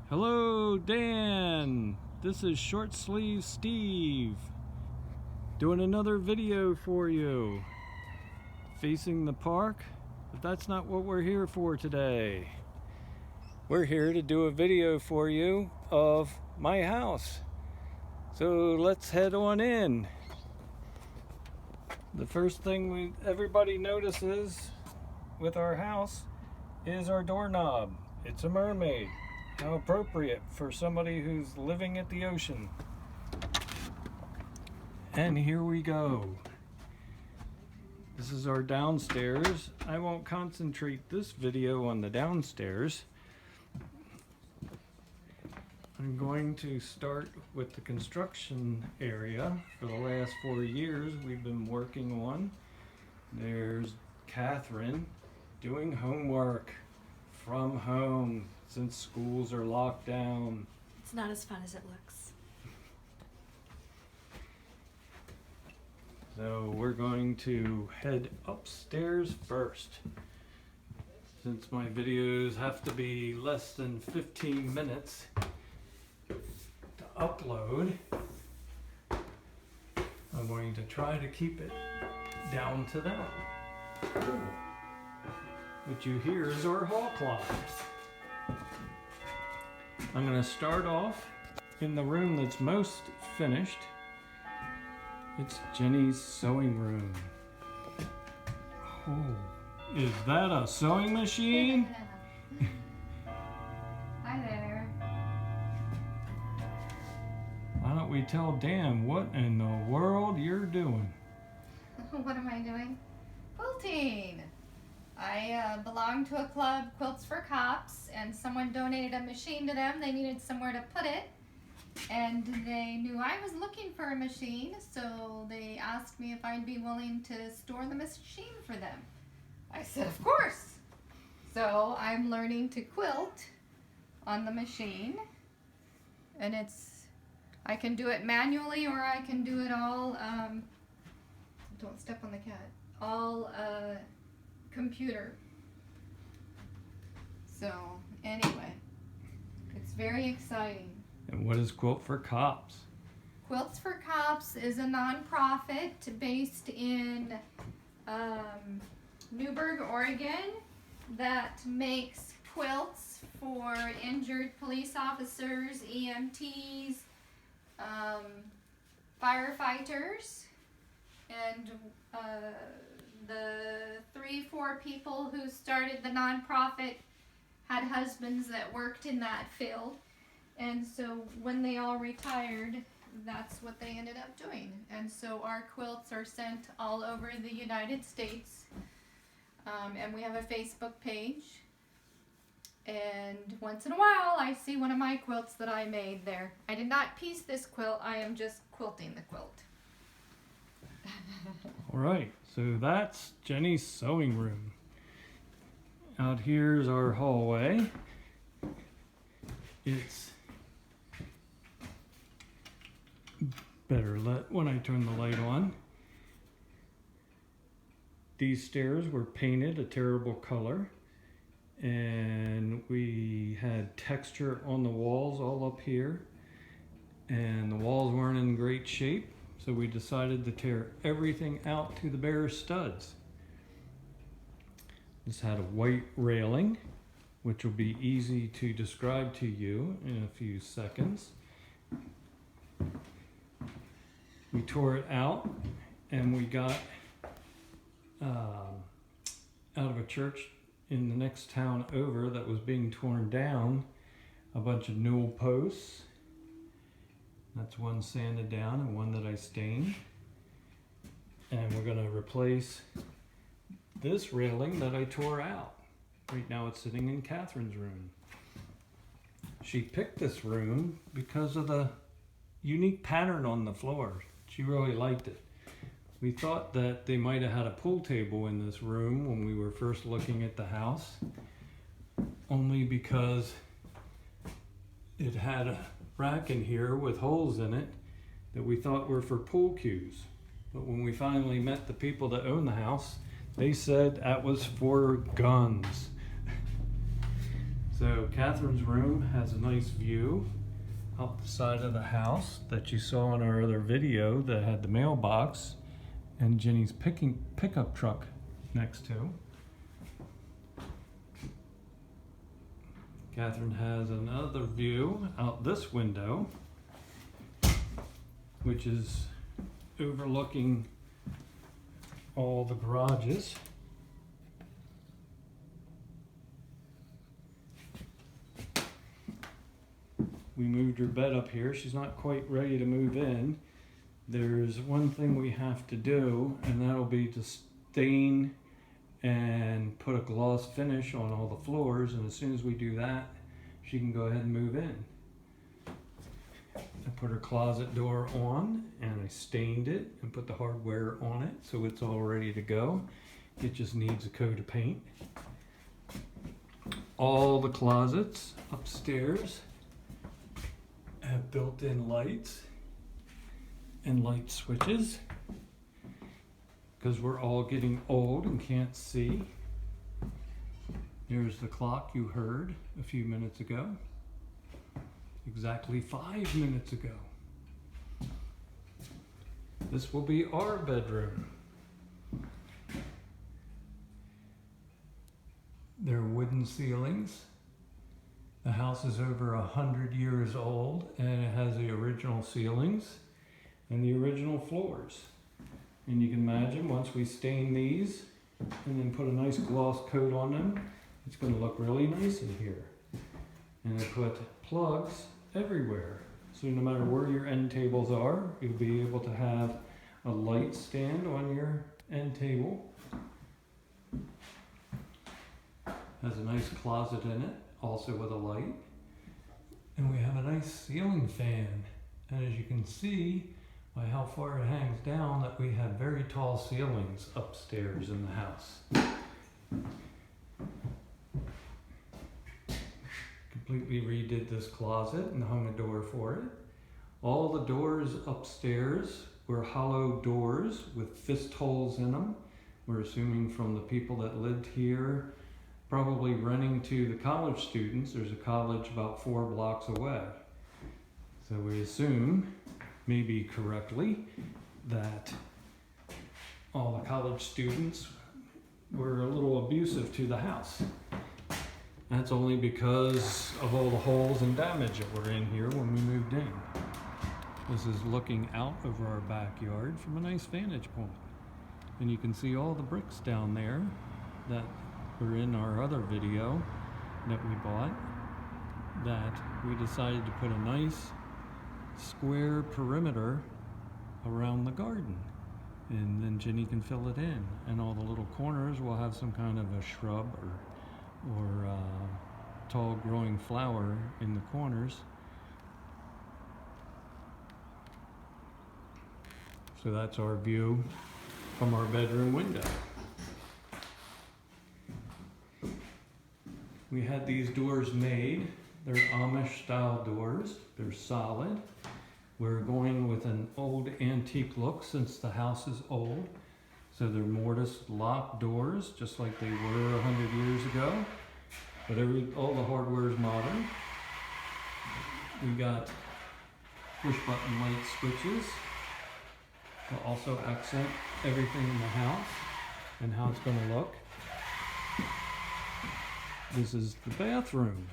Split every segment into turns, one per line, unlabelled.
Hello, Dan. This is Short Sleeve Steve doing another video for you facing the park, but that's not what we're here for today. We're here to do a video for you of my house. So let's head on in. The first thing everybody notices with our house is our doorknob. It's a mermaid. How appropriate for somebody who's living at the ocean. And here we go. This is our downstairs. I won't concentrate this video on the downstairs. I'm going to start with the construction area for the last 4 years we've been working on. There's Catherine doing homework from home since schools are locked down.
It's not as fun as it looks.
So we're going to head upstairs first. Since my videos have to be less than 15 minutes to upload, I'm going to try to keep it down to that. What you hear is our hall clock. I'm going to start off in the room that's most finished. It's Jenny's sewing room. Oh, is that a sewing machine?
Hi there.
Why don't we tell Dan what in the world you're doing?
What am I doing? Quilting. I belong to a club, Quilts for Cops, and someone donated a machine to them. They needed somewhere to put it, and they knew I was looking for a machine, so they asked me if I'd be willing to store the machine for them. I said, of course. So I'm learning to quilt on the machine, and I can do it manually or I can do it all, don't step on the cat, all computer. So anyway, it's very exciting.
And what is Quilt for Cops?
Quilts for Cops is a nonprofit based in Newberg, Oregon, that makes quilts for injured police officers, EMTs, firefighters, and the 3-4 people who started the nonprofit had husbands that worked in that field, and so when they all retired, that's what they ended up doing. And so our quilts are sent all over the United States, and we have a Facebook page, and once in a while I see one of my quilts that I made there. I did not piece this quilt, I am just quilting the quilt.
All right, so that's Jenny's sewing room. Out here's our hallway. It's better lit when I turn the light on. These stairs were painted a terrible color, and we had texture on the walls all up here, and the walls weren't in great shape. So we decided to tear everything out to the bare studs. This had a white railing, which will be easy to describe to you in a few seconds. We tore it out, and we got out of a church in the next town over that was being torn down a bunch of newel posts. That's one sanded down and one that I stained. And we're going to replace this railing that I tore out. Right now it's sitting in Catherine's room. She picked this room because of the unique pattern on the floor. She really liked it. We thought that they might have had a pool table in this room when we were first looking at the house, only because it had a rack in here with holes in it that we thought were for pool cues. But when we finally met the people that own the house, they said that was for guns. So Catherine's room has a nice view up the side of the house that you saw in our other video that had the mailbox and Jenny's pickup truck next to. Catherine has another view out this window, which is overlooking all the garages. We moved her bed up here. She's not quite ready to move in. There's one thing we have to do, and that'll be to stain and put a gloss finish on all the floors, and as soon as we do that, she can go ahead and move in. I put her closet door on, and I stained it and put the hardware on it, so it's all ready to go. It just needs a coat of paint. All the closets upstairs have built-in lights and light switches because we're all getting old and can't see. There's the clock you heard a few minutes ago. Exactly 5 minutes ago. This will be our bedroom. There are wooden ceilings. The house is over 100 years old, and it has the original ceilings and the original floors. And you can imagine once we stain these and then put a nice gloss coat on them, it's going to look really nice in here. And I put plugs everywhere. So no matter where your end tables are, you'll be able to have a light stand on your end table. Has a nice closet in it, also with a light. And we have a nice ceiling fan. And as you can see by how far it hangs down, that we have very tall ceilings upstairs in the house. Completely redid this closet and hung a door for it. All the doors upstairs were hollow doors with fist holes in them. We're assuming from the people that lived here, probably renting to the college students. There's a college about 4 blocks away. So we assume, maybe correctly, that all the college students were a little abusive to the house. That's only because of all the holes and damage that were in here when we moved in. This is looking out over our backyard from a nice vantage point. And you can see all the bricks down there that were in our other video that we bought, that we decided to put a nice square perimeter around the garden. And then Jenny can fill it in. And all the little corners will have some kind of a shrub or tall growing flower in the corners. So that's our view from our bedroom window. We had these doors made. They're Amish style doors. They're solid. We're going with an old antique look since the house is old. So they're mortise lock doors, just like they were 100 years ago. But all the hardware is modern. We got push button light switches to also accent everything in the house and how it's going to look. This is the bathroom.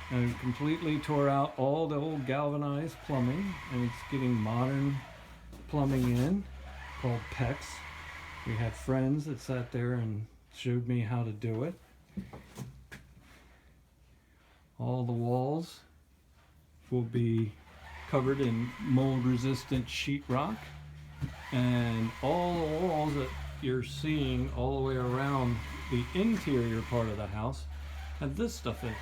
And it completely tore out all the old galvanized plumbing, and it's getting modern plumbing in called PEX. We had friends that sat there and showed me how to do it. All the walls will be covered in mold resistant sheetrock, and all the walls that you're seeing all the way around the interior part of the house have this stuff in it.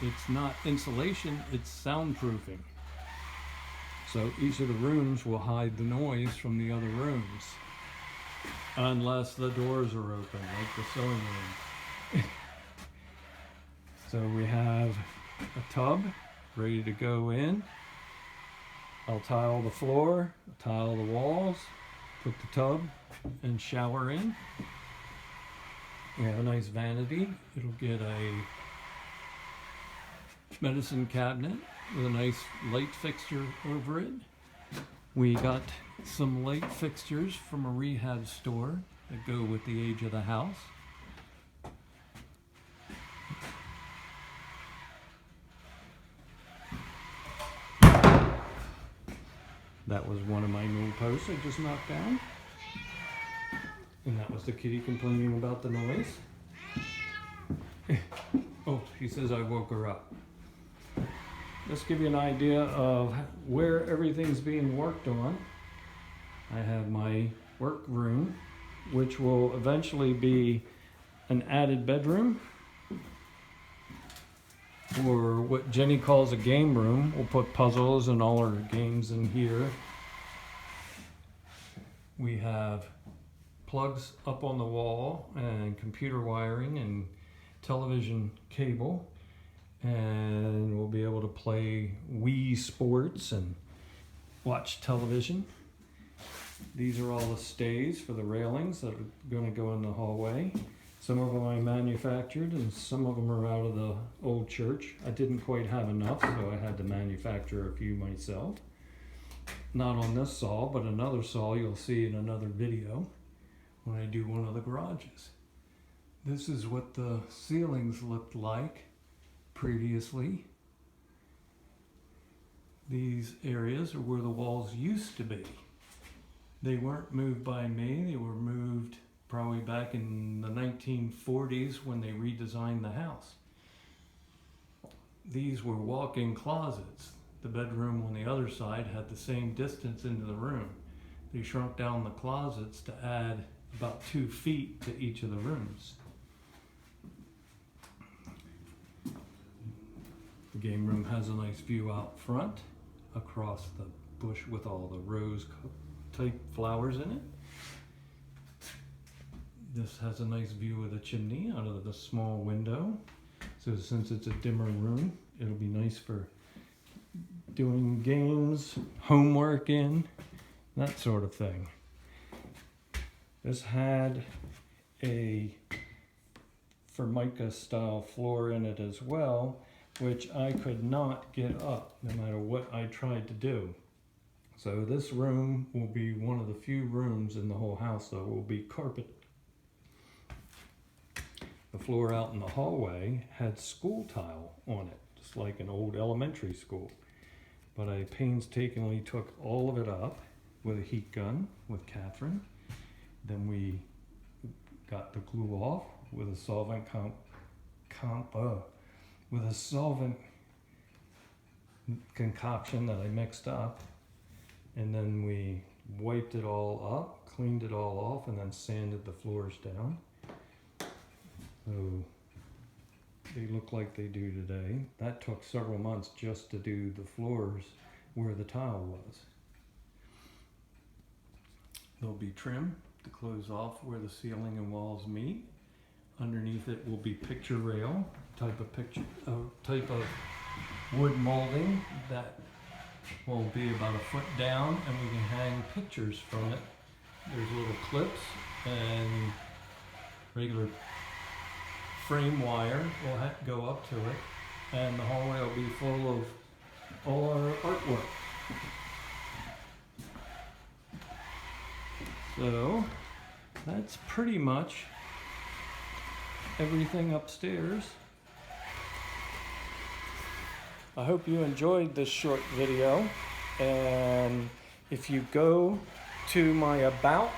It's not insulation, it's soundproofing. So each of the rooms will hide the noise from the other rooms, unless the doors are open, like the sewing room. So we have a tub ready to go in. I'll tile the floor, tile the walls, put the tub and shower in. We have a nice vanity. It'll get a medicine cabinet with a nice light fixture over it. We got some light fixtures from a rehab store that go with the age of the house. That was one of my newel posts I just knocked down. And that was the kitty complaining about the noise. Oh, she says I woke her up. Let's give you an idea of where everything's being worked on. I have my work room, which will eventually be an added bedroom, or what Jenny calls a game room. We'll put puzzles and all our games in here. We have plugs up on the wall and computer wiring and television cable, and we'll be able to play Wii Sports and watch television. These are all the stays for the railings that are going to go in the hallway. Some of them I manufactured and some of them are out of the old church. I didn't quite have enough, so I had to manufacture a few myself. Not on this saw, but another saw you'll see in another video when I do one of the garages. This is what the ceilings looked like previously. These areas are where the walls used to be. They weren't moved by me, they were moved probably back in the 1940s when they redesigned the house. These were walk-in closets. The bedroom on the other side had the same distance into the room. They shrunk down the closets to add about 2 feet to each of the rooms. The game room has a nice view out front across the bush with all the rose type flowers in it. This has a nice view of the chimney out of the small window. So since it's a dimmer room, it'll be nice for doing games, homework in, that sort of thing. This had a Formica style floor in it as well, which I could not get up no matter what I tried to do. So this room will be one of the few rooms in the whole house that will be carpeted. The floor out in the hallway had school tile on it, just like an old elementary school. But I painstakingly took all of it up with a heat gun with Catherine. Then we got the glue off with a solvent concoction that I mixed up. And then we wiped it all up, cleaned it all off, and then sanded the floors down. So they look like they do today. That took several months just to do the floors where the tile was. There'll be trim to close off where the ceiling and walls meet. Underneath it will be picture rail, type of wood molding that will be about 1 foot down, and we can hang pictures from it. There's little clips and regular frame wire will go up to it, and the hallway will be full of all our artwork. So that's pretty much everything upstairs. I hope you enjoyed this short video, and if you go to my About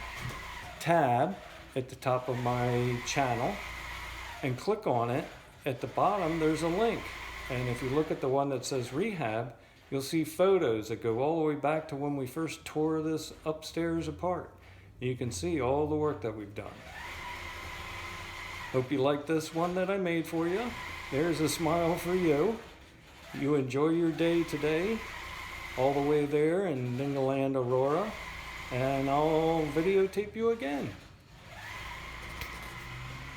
tab at the top of my channel and click on it, at the bottom there's a link, and if you look at the one that says rehab, you'll see photos that go all the way back to when we first tore this upstairs apart. You can see all the work that we've done. Hope you like this one that I made for you. There's a smile for you. You enjoy your day today, all the way there in Dingaland, Aurora, and I'll videotape you again.